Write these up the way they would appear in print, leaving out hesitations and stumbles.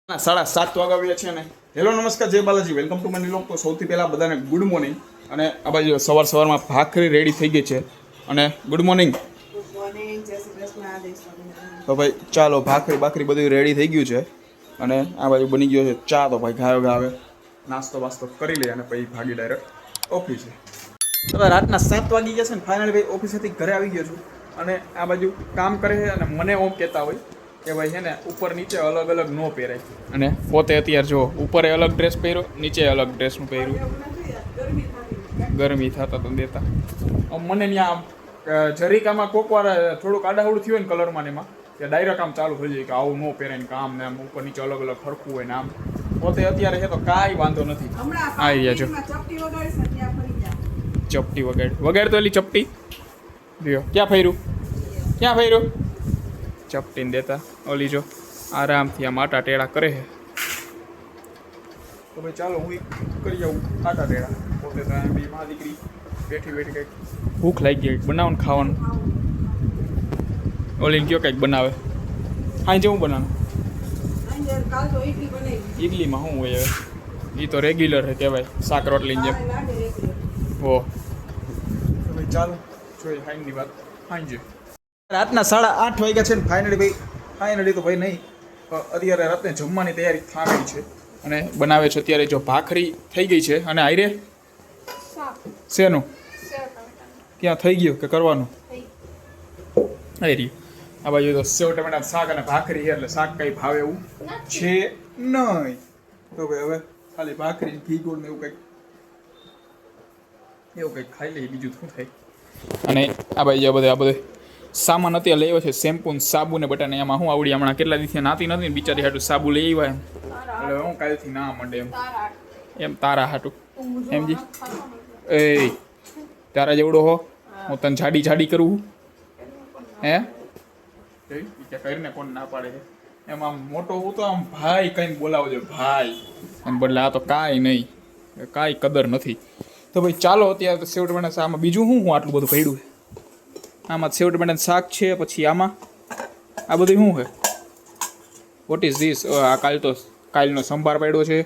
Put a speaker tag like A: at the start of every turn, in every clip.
A: 7:30 વાગ્યા છે ને. હેલો નમસ્કાર, જય બાલાજી, વેલકમ ટુ મની લોક. તો સૌથી પહેલાં બધાને ગુડ મોર્નિંગ. અને આ બાજુ સવારમાં ભાખરી રેડી થઈ ગઈ છે. અને ગુડ મોર્નિંગ. તો ભાઈ ચાલો, ભાખરી બધું રેડી થઈ ગયું છે. અને આ બાજુ બની ગયો છે ચા. તો ભાઈ ગાયો ગાવે નાસ્તો વાસ્તો કરી લે અને પછી ભાગી ડાયરેક્ટ ઓફિસે. હવે રાતના 7 વાગી ગયા છે ને ફાઇનલી ભાઈ ઓફિસેથી ઘરે આવી ગયો છું. અને આ બાજુ કામ કરે છે અને મને ઓમ કહેતા હોય કે ભાઈ છે ને ઉપર નીચે અલગ અલગ ન પહેરાય. અને પોતે અત્યારે જો ઉપરે અલગ ડ્રેસ પહેર્યો, નીચે અલગ ડ્રેસનું પહેર્યું. ગરમી થતા તો દેતા મને ત્યાં જરીકામાં કોક વાર થોડુંક આડાહુડું થયું હોય ને કલરમાં ને એમાં કે ડાયરેક્ટ આમ ચાલુ થઈ જાય કે આવું ન પહેરાય ને કામ ને આમ ઉપર નીચે અલગ અલગ ખરખું હોય ને આમ. પોતે અત્યારે છે તો કાંઈ વાંધો નથી. આવી ગયા છો ચપટી વગાડ તો એલી ચપટી લ્યો. ક્યાં ફર્યું ચપટીને દેતા ઓલી જો આરામથી આમ આટા ટેડા કરે છે. તો ભાઈ ચાલો હું કરી જાઉં આટા ટેડા. પોતે તો એમ બી માં દીકરી બેઠી કંઈક ભૂખ લાગી ગઈ, બનાવો ને ખાવાનું. ઓલીને કયો કંઈક બનાવે. હા જેવું બનાવે ઇડલીમાં શું હોય હવે, એ તો રેગ્યુલર છે કહેવાય, શાક રોટલીની જેમ. હો ભાઈ ચાલો જોઈએ ફાઇનલી વાત સાંજે. રાતના 8:30 વાગ્યા છે ને ફાઇનલી તો ભાઈ નહીં, અત્યારે રાતને જમવાની તૈયારી થાકી છે. અને બનાવે છે અત્યારે જો ભાખરી થઈ ગઈ છે. અને આયરે શેનું ક્યાં થઈ ગયું કે કરવાનું આવી રહ્યું. આ બાજુ તો સેવ ટમેટા શાક અને ભાખરી છે એટલે શાક કંઈ ભાવે એવું છે નહીં. તો ભાઈ હવે ખાલી ભાખરી ઘી ગોળ ને એવું કંઈક ખાઈ લઈએ, બીજું શું થાય. અને આ બાજુ આ બધે સામાન અત્યારે લેવો છે, શેમ્પૂ ને સાબુ ને બટાને. એમાં હું આવડી હમણાં કેટલા દિવસથી નાતી નથી ને બિચારી હાટું સાબુ લઈ આવ્યા એમ. એટલે હું કાલથી ના મંડે એમ તારા હાટું એમજી એ તારા જેવડો હો હું તને જાડી કરું હે કરીને કોણ ના પાડે છે એમ. આમ મોટો હું તો આમ ભાઈ કઈ બોલાવજો ભાઈ, અને બદલે આ તો કાંઈ નહીં, કાંઈ કદર નથી. તો ભાઈ ચાલો અત્યારે તો સેવ ટમેટા આમાં બીજું હું આટલું બધું પડ્યું છે. આમાં સેવ ટમેટાનું શાક છે, પછી આમાં આ બધું શું છે, વોટ ઇઝ ધીસ? આ કાલનો સંભાર પડ્યો છે,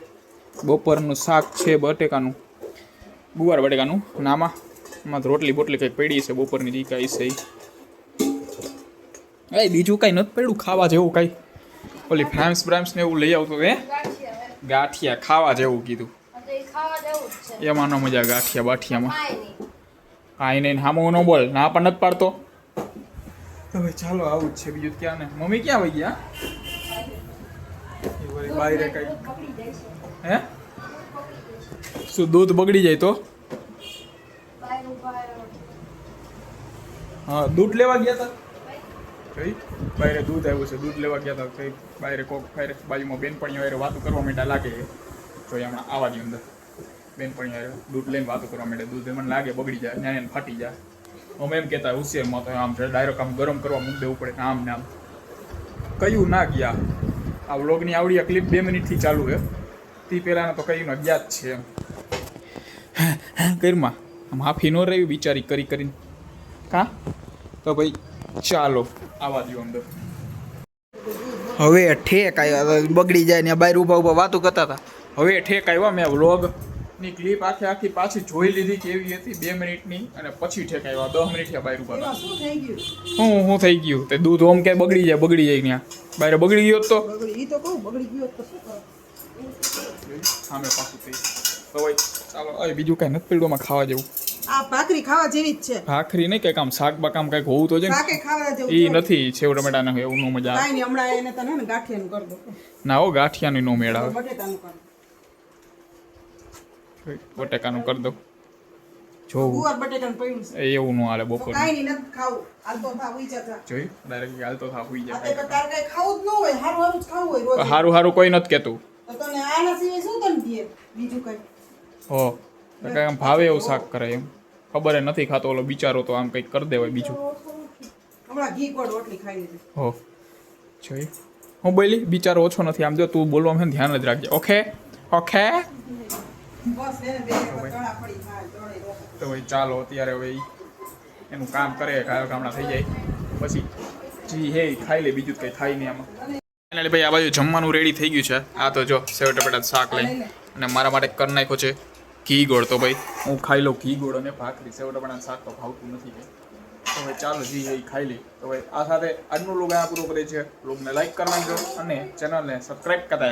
A: બપોરનું શાક છે બટેકાનું, ગુવાર બટેકાનું. અને આમાં રોટલી બોટલી કંઈક પડી છે બપોરની, જે કાંઈ છે એ બીજું કાંઈ નથી પડ્યું ખાવા જેવું કાંઈ. ઓલી ફ્રામ્સ ને એવું લઈ આવતો હે ગાંઠિયા ખાવા જેવું કીધું. એમાં ન મજા ગાંઠિયા બાઠિયામાં કાંઈ નહીં. હામો ન બોલ, ના પણ નથી પાડતો. તો ભાઈ ચાલો આવું જ છે, બીજું ક્યાં ને. મમ્મી ક્યાં વહી ગયા? બાયરે કઈ હે શું દૂધ બગડી જાય તો? હા દૂધ લેવા ગયા હતા કઈ બાયરે દૂધ આવ્યું છે, દૂધ લેવા ગયા હતા કઈ બાયરે કોક બાજુમાં બેનપણીઓ વાયરે વાતો કરવા માંડ્યા લાગે. જોઈએ હમણાં આવાની અંદર બેનપણી વાયરે દૂધ લઈને વાતો કરવા માંડે. દૂધ મને લાગે બગડી જાય, ન્યાય ફાટી જાય. અમે એમ કહેતા હોશિયારમાં તો આમ ડાયરેક્ટ આમ ગરમ કરવા મૂકી દેવું પડે આમ ને આમ. કયું ના ગયા. આ વ્લોગની આવડી આ ક્લિપ 2 મિનિટથી ચાલુ છે, તે પહેલાંના તો કયું ગયા જ છે એમ. ઘરમાં આમ હાફી ન રહી બિચારી કરીને કાં. તો ભાઈ ચાલો આવા દો અંદર. હવે ઠેક આવ્યા, બગડી જાય ને બહાર ઊભા વાતો કરતા હતા. હવે ઠેક આવ્યા. મેં વ્લોગની ક્લિપ આખી પાછી જોઈ લીધી કેવી હતી 2 મિનિટની, અને પછી ઠેક આવ્યા 10 મિનિટ થયા બહાર ઊભા હતા. શું થઈ ગયું તે દૂધ ઓમ કે બગડી જાય ત્યાં બહાર બગડી ગયો તો સામે પાછું થઈ. તો ભાઈ ચાલો હવે બીજું કાંઈ નથી પડ્યું ખાવા જેવું.
B: આ ભાખરી ખાવા જેવી જ છે.
A: ભાખરી નહીં કંઈક આમ શાક બાકામ કંઈક હોવું તો છે ને. એ નથી સેવ ટમેટા ના એવું નો મજા આવે.
B: કાંઈ નહીં, હમણાં એને તને ને ગાંઠિયાનું કર દો.
A: ના હો ગાંઠિયાનું નો મેળ આવે.
B: બટેટાનું કર.
A: બટેકાનું કરી દો જો
B: ગુવાર બટેટાનું પડ્યું છે.
A: એવું નો હાલે બપોર.
B: કાંઈ નહીં નથી ખાવું. હાલતો થા ઉઈ જા.
A: જોઈ ડાયરેક્ટ હાલતો થા ઉઈ જા.
B: આ તાર કાંઈ ખાવું જ ન હોય, હારું જ ખાવું હોય રોજ.
A: હારું કોઈ નથી કહેતું.
B: તો તને આના સિવાય શું તને દે બીજું કંઈ?
A: હો કાંઈ આમ ભાવે એવું શાક કરે એમ ખબર નથી ખાતો ઓલો બિચારો તો આમ કંઈક કરી દેવાય બીજું.
B: હમણાં ઘી ગોળ રોટલી ખાઈ લીધી.
A: હો જોઈ હું બોલી બિચારો ઓછો નથી. આમ જો તું બોલવામાં છે ધ્યાન જ રાખજે. ઓકે
B: બસ એને બે તળા પડી ખાય તળે રોટલી.
A: તો ભાઈ ચાલો અત્યારે હવે એનું કામ કરે ગામડા થઈ જાય પછી જી હે ખાઈ લે, બીજું કંઈ થાય નહીં આમાં. ફાઇનલી ભાઈ આ બાજુ જમવાનું રેડી થઈ ગયું છે. આ તો જો સેવ ટપેટા શાક લઈ અને મારા માટે કરી નાખ્યો છે ઘી ગોળ. તો ભાઈ હું ખાઈ લઉં ઘી ગોળ અને ભાખરી. સેવ ટપેટાનું શાક તો ભાવતું નથી કે તો ભાઈ ચાલો જી એ ખાઈ લઈ. તો ભાઈ આ સાથે આજનું લોગ અહીંયા પૂરો કરે છે. લોગને લાઈક કરી નાખજો અને ચેનલને સબસ્ક્રાઈબ કરતા